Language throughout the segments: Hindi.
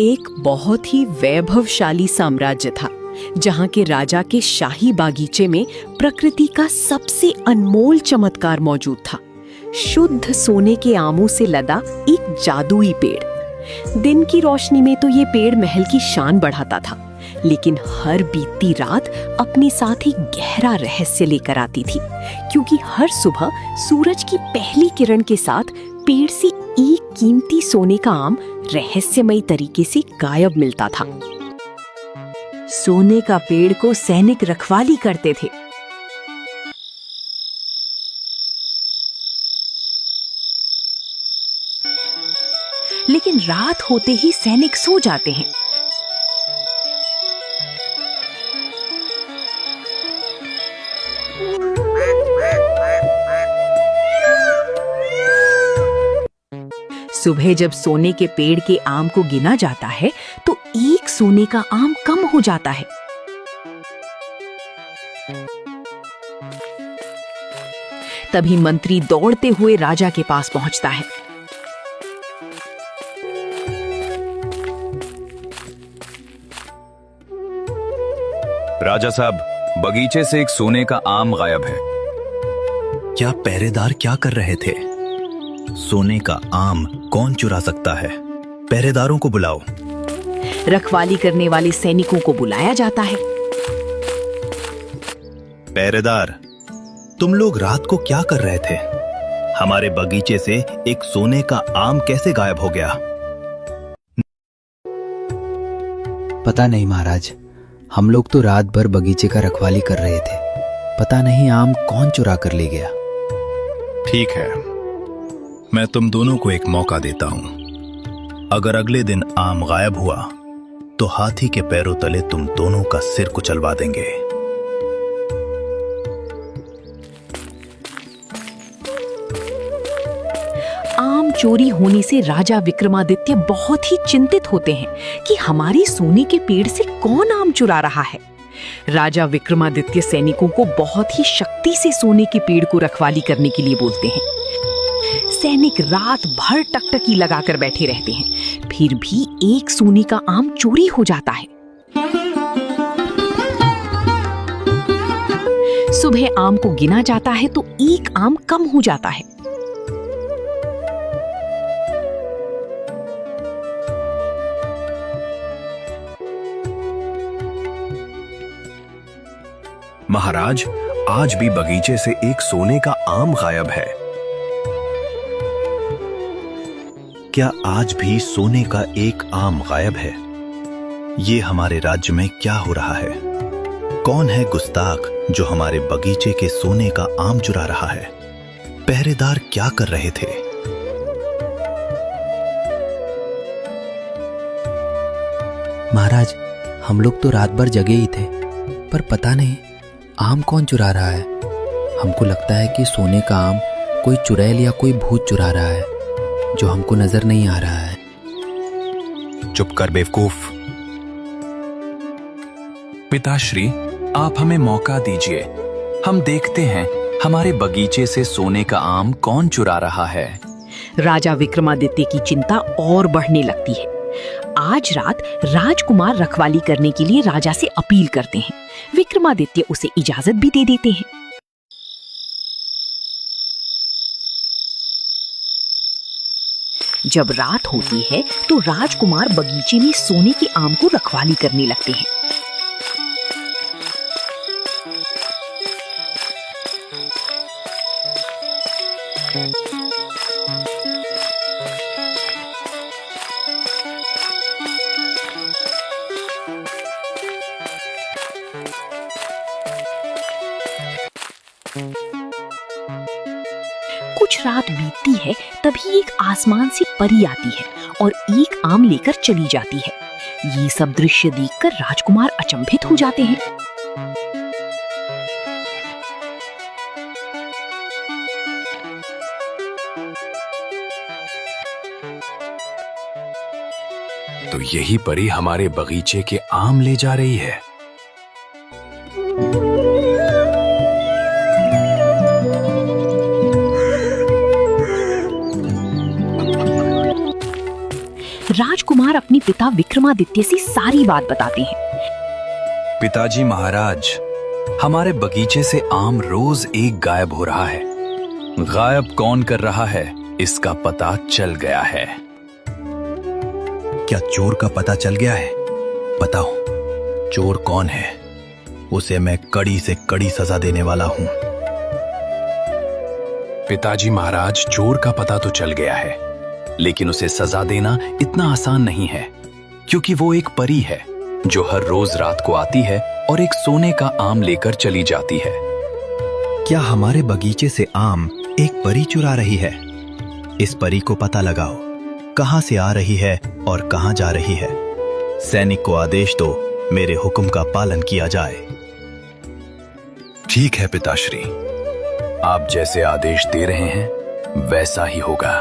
एक बहुत ही वैभवशाली साम्राज्य था जहां के राजा के शाही बागीचे में प्रकृति का सबसे अनमोल चमत्कार मौजूद था। शुद्ध सोने के आमों से लदा एक जादुई पेड़। दिन की रोशनी में तो ये पेड़ महल की शान बढ़ाता था, लेकिन हर बीतती रात अपने साथ ही गहरा रहस्य लेकर आती थी, क्योंकि हर सुबह सूरज की पहली किरण के साथ पेड़ से एक कीमती सोने का आम रहस्यमयी तरीके से गायब मिलता था। सोने का पेड़ को सैनिक रखवाली करते थे। लेकिन रात होते ही सैनिक सो जाते हैं। सुबह जब सोने के पेड़ के आम को गिना जाता है तो एक सोने का आम कम हो जाता है। तभी मंत्री दौड़ते हुए राजा के पास पहुंचता है। राजा साहब, बगीचे से एक सोने का आम गायब है। क्या पहरेदार क्या कर रहे थे? सोने का आम कौन चुरा सकता है? पहरेदारों को बुलाओ। रखवाली करने वाले सैनिकों को बुलाया जाता है। पहरेदार, तुम लोग रात को क्या कर रहे थे? हमारे बगीचे से एक सोने का आम कैसे गायब हो गया? पता नहीं महाराज, हम लोग तो रात भर बगीचे का रखवाली कर रहे थे। पता नहीं आम कौन चुरा कर ले गया। ठीक है, मैं तुम दोनों को एक मौका देता हूं। अगर अगले दिन आम गायब हुआ तो हाथी के पैरों तले तुम दोनों का सिर कुचलवा देंगे। आम चोरी होने से राजा विक्रमादित्य बहुत ही चिंतित होते हैं कि हमारी सोने के पेड़ से कौन आम चुरा रहा है। राजा विक्रमादित्य सैनिकों को बहुत ही शक्ति से सोने के पेड़ को रखवाली करने के लिए बोलते हैं। सैनिक रात भर टकटकी लगाकर बैठे रहते हैं, फिर भी एक सोने का आम चोरी हो जाता है। सुबह आम को गिना जाता है तो एक आम कम हो जाता है। महाराज, आज भी बगीचे से एक सोने का आम गायब है। क्या आज भी सोने का एक आम गायब है? ये हमारे राज्य में क्या हो रहा है? कौन है गुस्ताख जो हमारे बगीचे के सोने का आम चुरा रहा है? पहरेदार क्या कर रहे थे? महाराज, हम लोग तो रात भर जगे ही थे, पर पता नहीं आम कौन चुरा रहा है। हमको लगता है कि सोने का आम कोई चुड़ैल या कोई भूत चुरा रहा है, जो हमको नजर नहीं आ रहा है। चुप कर बेवकूफ। पिताश्री, आप हमें मौका दीजिए। हम देखते हैं हमारे बगीचे से सोने का आम कौन चुरा रहा है। राजा विक्रमादित्य की चिंता और बढ़ने लगती है। आज रात राजकुमार रखवाली करने के लिए राजा से अपील करते हैं। विक्रमादित्य उसे इजाजत भी दे देते हैं। जब रात होती है तो राजकुमार बगीचे में सोने के आम को रखवाली करने लगते हैं। कुछ रात बीतती है, तभी एक आसमान से परी आती है और एक आम लेकर चली जाती है। ये सब दृश्य देखकर राजकुमार अचंभित हो जाते हैं। तो यही परी हमारे बगीचे के आम ले जा रही है। राजकुमार राजकुमार अपने पिता विक्रमादित्य से सारी बात बताते हैं। पिताजी महाराज, हमारे बगीचे से आम रोज एक गायब हो रहा है। गायब कौन कर रहा है इसका पता चल गया है। क्या चोर का पता चल गया है? बताओ, चोर कौन है? उसे मैं कड़ी से कड़ी सजा देने वाला हूं। पिताजी महाराज, चोर का पता तो चल गया है, लेकिन उसे सजा देना इतना आसान नहीं है, क्योंकि वो एक परी है जो हर रोज रात को आती है और एक सोने का आम लेकर चली जाती है। क्या हमारे बगीचे से आम एक परी चुरा रही है? इस परी को पता लगाओ, कहां से आ रही है और कहां जा रही है। सैनिक को आदेश दो, मेरे हुक्म का पालन किया जाए। ठीक है पिताश्री, आप जैसे आदेश दे रहे हैं वैसा ही होगा।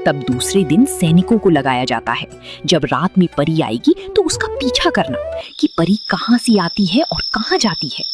तब दूसरे दिन सैनिकों को लगाया जाता है, जब रात में परी आएगी तो उसका पीछा करना कि परी कहां से आती है और कहां जाती है।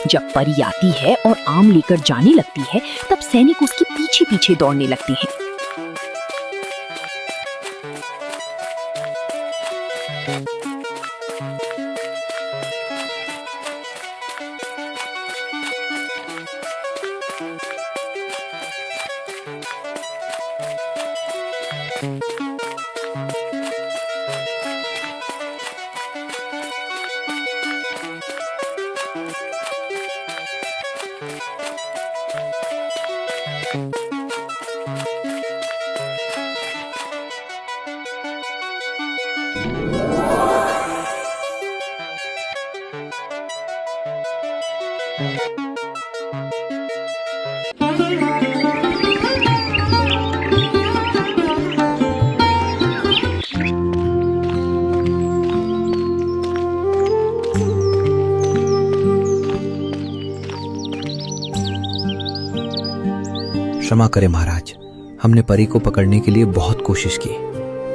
जब परी आती है और आम लेकर जाने लगती है, तब सैनिक उसके पीछे पीछे दौड़ने लगते हैं। क्षमा करें महाराज, हमने परी को पकड़ने के लिए बहुत कोशिश की,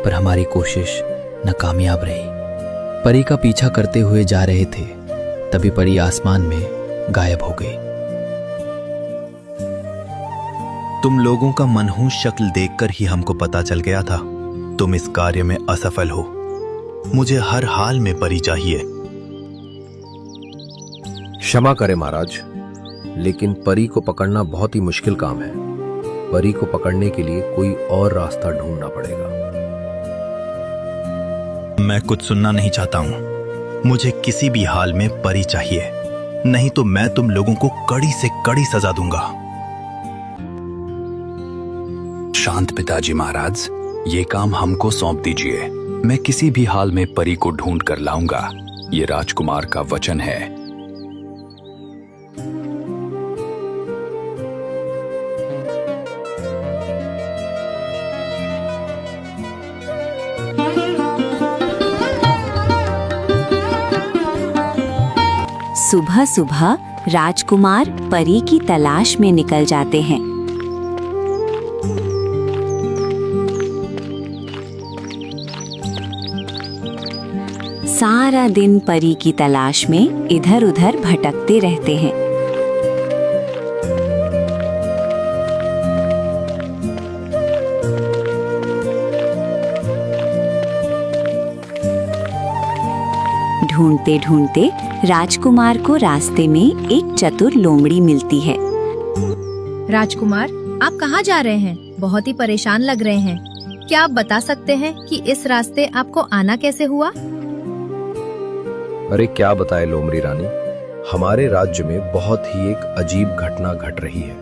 पर हमारी कोशिश नाकामयाब रही। परी का पीछा करते हुए जा रहे थे, तभी परी आसमान में गायब हो गई। तुम लोगों का मनहूस शक्ल देखकर ही हमको पता चल गया था तुम इस कार्य में असफल हो। मुझे हर हाल में परी चाहिए। क्षमा करें महाराज, लेकिन परी को पकड़ना बहुत ही मुश्किल काम है। परी को पकड़ने के लिए कोई और रास्ता ढूंढना पड़ेगा। मैं कुछ सुनना नहीं चाहता हूं। मुझे किसी भी हाल में परी चाहिए, नहीं तो मैं तुम लोगों को कड़ी से कड़ी सजा दूंगा। शांत पिताजी महाराज, ये काम हमको सौंप दीजिए। मैं किसी भी हाल में परी को ढूंढ कर लाऊंगा, ये राजकुमार का वचन है। सुबह सुबह राजकुमार परी की तलाश में निकल जाते हैं। सारा दिन परी की तलाश में इधर उधर भटकते रहते हैं। ढूंढते ढूंढते राजकुमार को रास्ते में एक चतुर लोमड़ी मिलती है। राजकुमार, आप कहाँ जा रहे हैं? बहुत ही परेशान लग रहे हैं। क्या आप बता सकते हैं कि इस रास्ते आपको आना कैसे हुआ? अरे क्या बताए लोमड़ी रानी, हमारे राज्य में बहुत ही एक अजीब घटना घट रही है।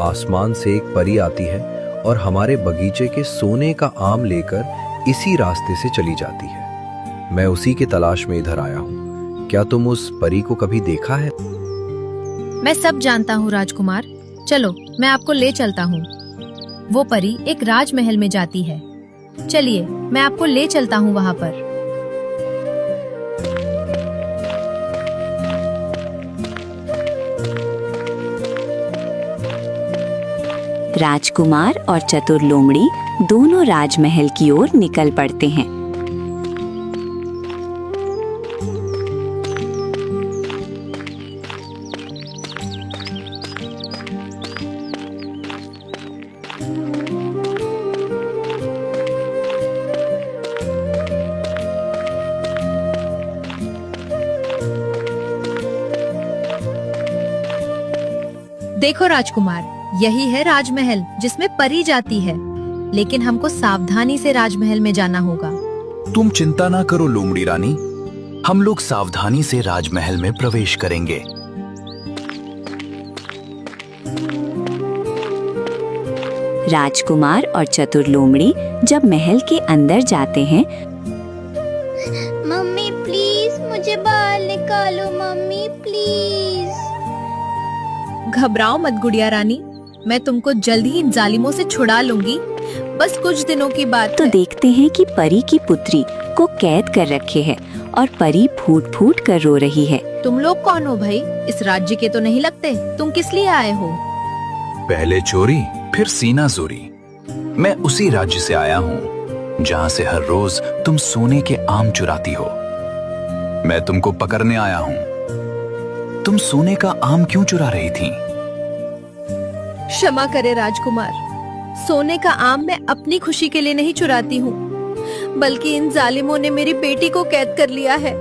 आसमान से एक परी आती है और हमारे बगीचे के सोने का आम लेकर इसी रास्ते से चली जाती है। मैं उसी की तलाश में इधर आया हूँ। क्या तुम उस परी को कभी देखा है? मैं सब जानता हूँ राजकुमार, चलो मैं आपको ले चलता हूँ। वो परी एक राजमहल में जाती है। चलिए मैं आपको ले चलता हूँ वहाँ पर। राजकुमार और चतुर लोमड़ी दोनों राजमहल की ओर निकल पड़ते हैं। देखो राजकुमार, यही है राजमहल जिसमें परी जाती है, लेकिन हमको सावधानी से राजमहल में जाना होगा। तुम चिंता ना करो लोमड़ी रानी, हम लोग सावधानी से राजमहल में प्रवेश करेंगे। राजकुमार और चतुर लोमड़ी जब महल के अंदर जाते हैं, मम्मी प्लीज मुझे बाहर निकालो, मम्मी प्लीज। घबराओ मत गुड़िया रानी, मैं तुमको जल्द ही इन जालिमों से छुड़ा लूंगी। बस कुछ दिनों की बात तो है। देखते हैं कि परी की पुत्री को कैद कर रखे है और परी फूट फूट कर रो रही है। तुम लोग कौन हो भाई? इस राज्य के तो नहीं लगते। तुम किस लिए आए हो? पहले चोरी फिर सीना जोरी। मैं उसी राज्य से आया हूँ जहाँ से हर रोज तुम सोने के आम चुराती हो। मैं तुमको पकड़ने आया हूँ। तुम सोने का आम क्यों चुरा रही थी? क्षमा करे राजकुमार, सोने का आम मैं अपनी खुशी के लिए नहीं चुराती हूँ, बल्कि इन जालिमों ने मेरी बेटी को कैद कर लिया है।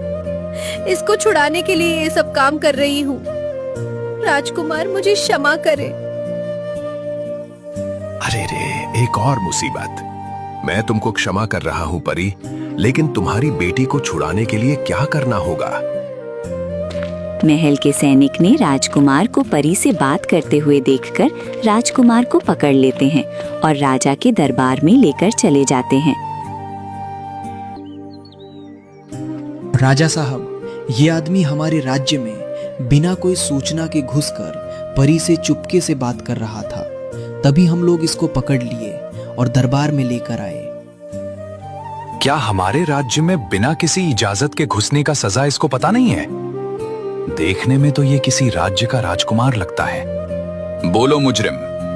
इसको छुड़ाने के लिए ये सब काम कर रही हूँ। राजकुमार मुझे क्षमा करे। अरे रे, एक और मुसीबत। मैं तुमको क्षमा कर रहा हूँ परी, लेकिन तुम्हारी बेटी को छुड़ाने के लिए क्या करना होगा? महल के सैनिक ने राजकुमार को परी से बात करते हुए देखकर राजकुमार को पकड़ लेते हैं और राजा के दरबार में लेकर चले जाते हैं। राजा साहब, ये आदमी हमारे राज्य में बिना कोई सूचना के घुसकर परी से चुपके से बात कर रहा था। तभी हम लोग इसको पकड़ लिए और दरबार में लेकर आए। क्या हमारे राज्य में बिना किसी इजाजत के घुसने का सजा इसको पता नहीं है? देखने में तो ये किसी राज्य का राजकुमार लगता है। बोलो मुजरिम,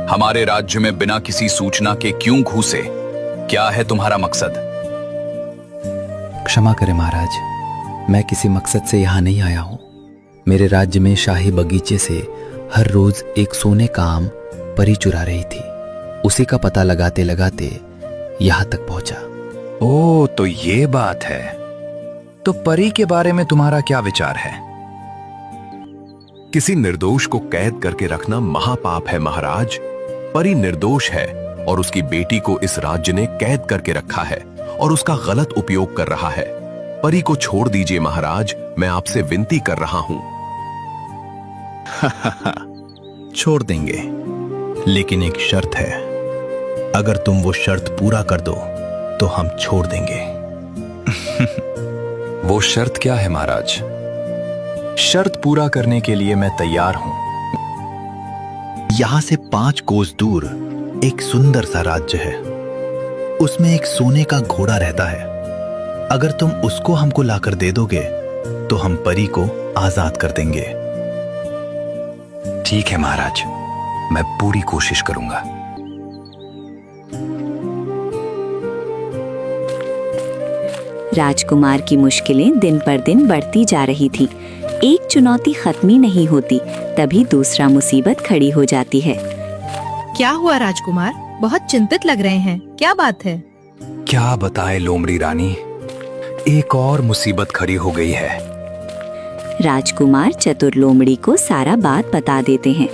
हमारे राज्य में बिना किसी सूचना के क्यों घुसे? क्या है तुम्हारा मकसद? क्षमा करें महाराज, मैं किसी मकसद से यहाँ नहीं आया हूँ। मेरे राज्य में शाही बगीचे से हर रोज एक सोने का आम परी चुरा रही थी। उसी का पता लगाते लगाते यहाँ तक पहुंचा। ओह, तो ये बात है। तो परी के बारे में तुम्हारा क्या विचार है? किसी निर्दोष को कैद करके रखना महापाप है महाराज। परी निर्दोष है और उसकी बेटी को इस राज्य ने कैद करके रखा है और उसका गलत उपयोग कर रहा है। परी को छोड़ दीजिए महाराज, मैं आपसे विनती कर रहा हूं। छोड़ देंगे, लेकिन एक शर्त है। अगर तुम वो शर्त पूरा कर दो तो हम छोड़ देंगे। वो शर्त क्या है महाराज? शर्त पूरा करने के लिए मैं तैयार हूं। यहां से 5 कोस दूर एक सुंदर सा राज्य है। उसमें एक सोने का घोड़ा रहता है। अगर तुम उसको हमको लाकर दे दोगे तो हम परी को आजाद कर देंगे। ठीक है महाराज, मैं पूरी कोशिश करूंगा। राजकुमार की मुश्किलें दिन पर दिन बढ़ती जा रही थी। एक चुनौती खत्म ही नहीं होती, तभी दूसरा मुसीबत खड़ी हो जाती है। क्या हुआ राजकुमार? बहुत चिंतित लग रहे हैं, क्या बात है? क्या बताएं लोमड़ी रानी, एक और मुसीबत खड़ी हो गई है। राजकुमार चतुर लोमड़ी को सारा बात बता देते हैं।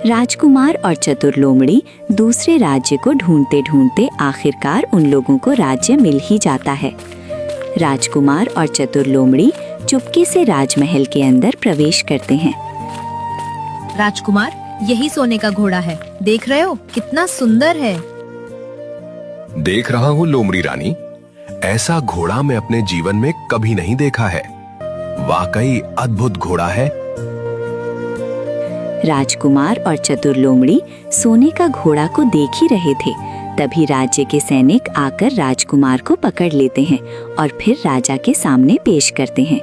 राजकुमार और चतुर लोमड़ी दूसरे राज्य को ढूंढते ढूंढते आखिरकार उन लोगों को राज्य मिल ही जाता है। राजकुमार और चतुर लोमड़ी चुपके से राजमहल के अंदर प्रवेश करते हैं। राजकुमार, यही सोने का घोड़ा है, देख रहे हो कितना सुंदर है। देख रहा हूं लोमड़ी रानी, ऐसा घोड़ा मैं अपने जीवन में कभी नहीं देखा है। वाकई अद्भुत घोड़ा है। राजकुमार और चतुर लोमड़ी सोने का घोड़ा को देख ही रहे थे, तभी राज्य के सैनिक आकर राजकुमार को पकड़ लेते हैं और फिर राजा के सामने पेश करते हैं।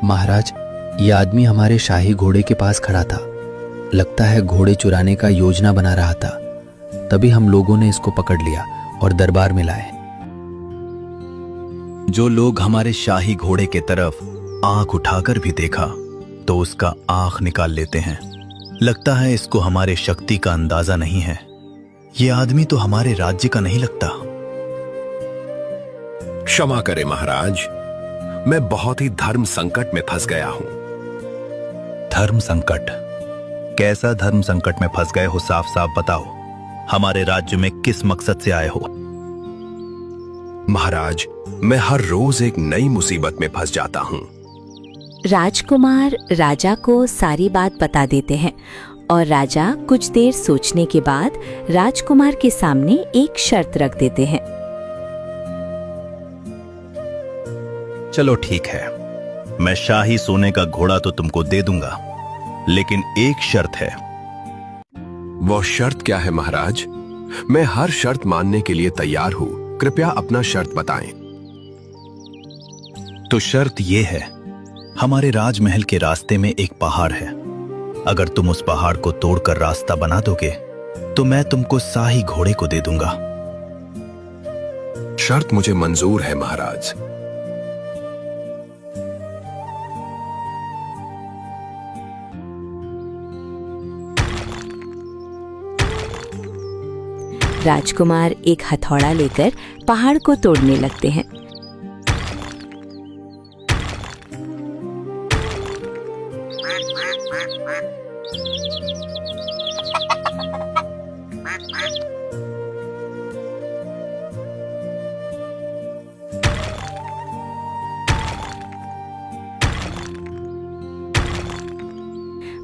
महाराज, ये आदमी हमारे शाही घोड़े के पास खड़ा था लगता है घोड़े चुराने का योजना बना रहा था। तभी हम लोगों ने इसको पकड़ लिया और दरबार में लाए। जो लोग हमारे शाही घोड़े के तरफ आंख उठाकर भी देखा तो उसका आंख निकाल लेते हैं। लगता है इसको हमारे शक्ति का अंदाजा नहीं है। ये आदमी तो हमारे राज्य का नहीं लगता। क्षमा करें महाराज, मैं बहुत ही धर्म संकट में फंस गया हूं। धर्म संकट? कैसा धर्म संकट में फंस गए हो? साफ साफ बताओ। हमारे राज्य में किस मकसद से आए हो? महाराज, मैं हर रोज एक नई मुसीबत में फंस जाता हूं। राजकुमार राजा को सारी बात बता देते हैं और राजा कुछ देर सोचने के बाद राजकुमार के सामने एक शर्त रख देते हैं। चलो ठीक है, मैं शाही सोने का घोड़ा तो तुमको दे दूंगा, लेकिन एक शर्त है। वो शर्त क्या है महाराज? मैं हर शर्त मानने के लिए तैयार हूं। कृपया अपना शर्त बताएं। तो शर्त ये है, हमारे राजमहल के रास्ते में एक पहाड़ है। अगर तुम उस पहाड़ को तोड़कर रास्ता बना दोगे तो मैं तुमको शाही घोड़े को दे दूंगा। शर्त मुझे मंजूर है महाराज। राजकुमार एक हथौड़ा लेकर पहाड़ को तोड़ने लगते हैं।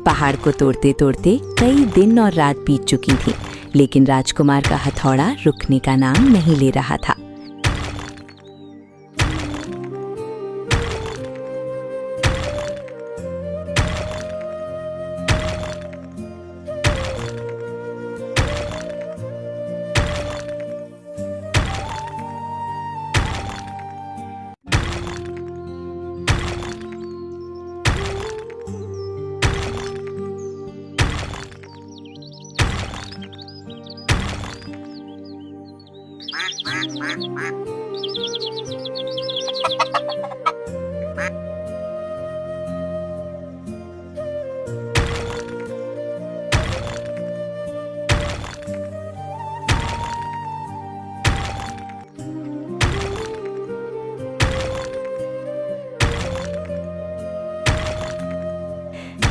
पहाड़ को तोड़ते तोड़ते कई दिन और रात बीत चुकी थी, लेकिन राजकुमार का हथौड़ा रुकने का नाम नहीं ले रहा था।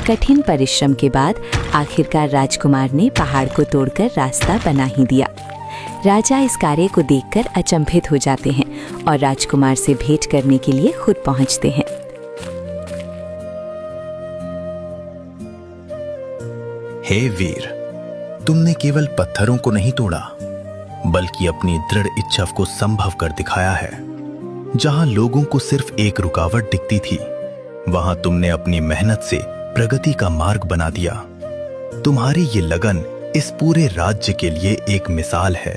कठिन परिश्रम के बाद आखिरकार राजकुमार ने पहाड़ को तोड़कर रास्ता बना ही दिया। राजा इस कार्य को देखकर अचंभित हो जाते हैं और राजकुमार से भेंट करने के लिए खुद पहुंचते हैं। हे वीर, तुमने केवल पत्थरों को नहीं तोड़ा, बल्कि अपनी दृढ़ इच्छा को संभव कर दिखाया है। जहां लोगों को सिर्फ एक रुकावट दिखती थी, वहां तुमने अपनी मेहनत से प्रगति का मार्ग बना दिया। तुम्हारी ये लगन इस पूरे राज्य के लिए एक मिसाल है।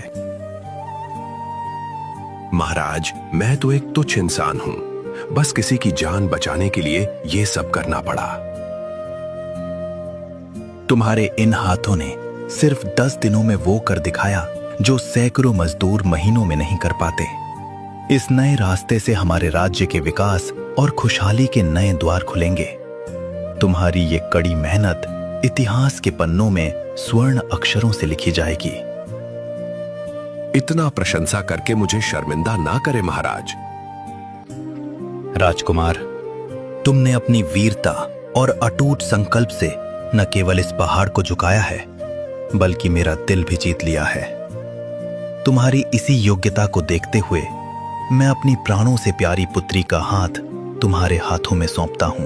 महाराज, मैं तो एक तुच्छ इंसान हूं। बस किसी की जान बचाने के लिए ये सब करना पड़ा। तुम्हारे इन हाथों ने सिर्फ 10 दिनों में वो कर दिखाया जो सैकड़ों मजदूर महीनों में नहीं कर पाते। इस नए रास्ते से हमारे राज्य के विकास और खुशहाली के नए द्वार खुलेंगे। तुम्हारी ये कड़ी मेहनत इतिहास के पन्नों में स्वर्ण अक्षरों से लिखी जाएगी। इतना प्रशंसा करके मुझे शर्मिंदा ना करे महाराज। राजकुमार, तुमने अपनी वीरता और अटूट संकल्प से न केवल इस पहाड़ को झुकाया है, बल्कि मेरा दिल भी जीत लिया है। तुम्हारी इसी योग्यता को देखते हुए मैं अपनी प्राणों से प्यारी पुत्री का हाथ तुम्हारे हाथों में सौंपता हूं।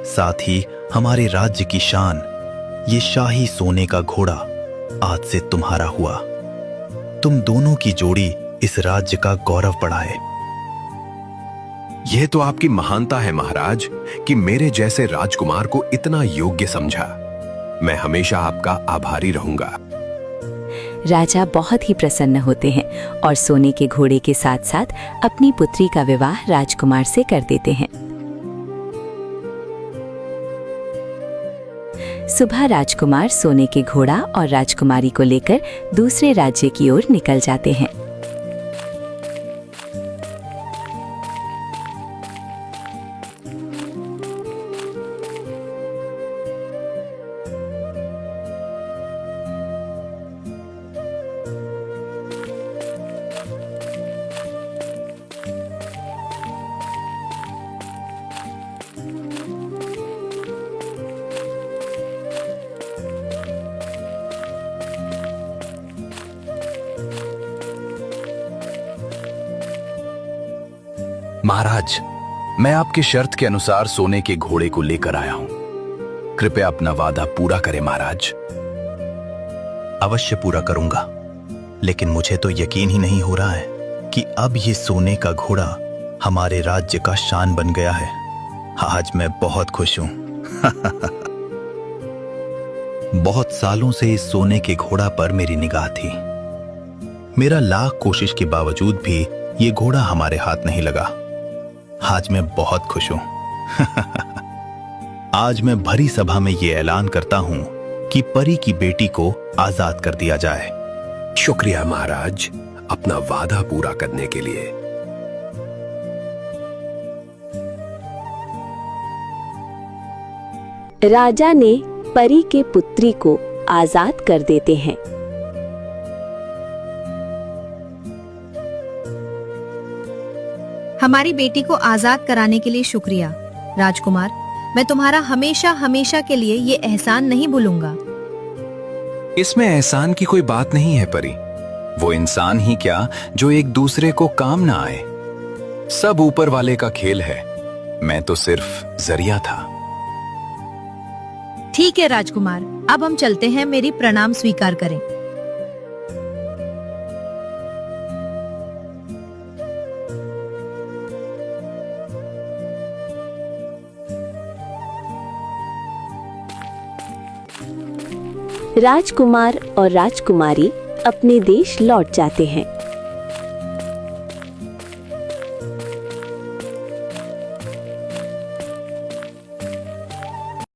साथ ही हमारे राज्य की शान, ये शाही सोने का घोड़ा आज से तुम्हारा हुआ। तुम दोनों की जोड़ी इस राज्य का गौरव बढ़ाए। यह तो आपकी महानता है महाराज कि मेरे जैसे राजकुमार को इतना योग्य समझा। मैं हमेशा आपका आभारी रहूंगा। राजा बहुत ही प्रसन्न होते हैं और सोने के घोड़े के साथ साथ अपनी पुत्री का विवाह राजकुमार से कर देते हैं। सुबह राजकुमार सोने के घोड़ा और राजकुमारी को लेकर दूसरे राज्य की ओर निकल जाते हैं। महाराज, मैं आपकी शर्त के अनुसार सोने के घोड़े को लेकर आया हूं। कृपया अपना वादा पूरा करें महाराज। अवश्य पूरा करूंगा, लेकिन मुझे तो यकीन ही नहीं हो रहा है कि अब ये सोने का घोड़ा हमारे राज्य का शान बन गया है। आज मैं बहुत खुश हूं। बहुत सालों से इस सोने के घोड़ा पर मेरी निगाह थी। मेरा लाख कोशिश के बावजूद भी ये घोड़ा हमारे हाथ नहीं लगा। आज मैं बहुत खुश हूं। आज मैं भरी सभा में ये ऐलान करता हूं कि परी की बेटी को आजाद कर दिया जाए। शुक्रिया महाराज, अपना वादा पूरा करने के लिए। राजा ने परी के पुत्री को आजाद कर देते हैं। हमारी बेटी को आजाद कराने के लिए शुक्रिया राजकुमार। मैं तुम्हारा हमेशा हमेशा के लिए ये एहसान नहीं भूलूंगा। इसमें एहसान की कोई बात नहीं है परी। वो इंसान ही क्या जो एक दूसरे को काम ना आए। सब ऊपर वाले का खेल है। मैं तो सिर्फ जरिया था। ठीक है राजकुमार, अब हम चलते हैं। मेरी प्रणाम स्वीकार करें। राजकुमार और राजकुमारी अपने देश लौट जाते हैं।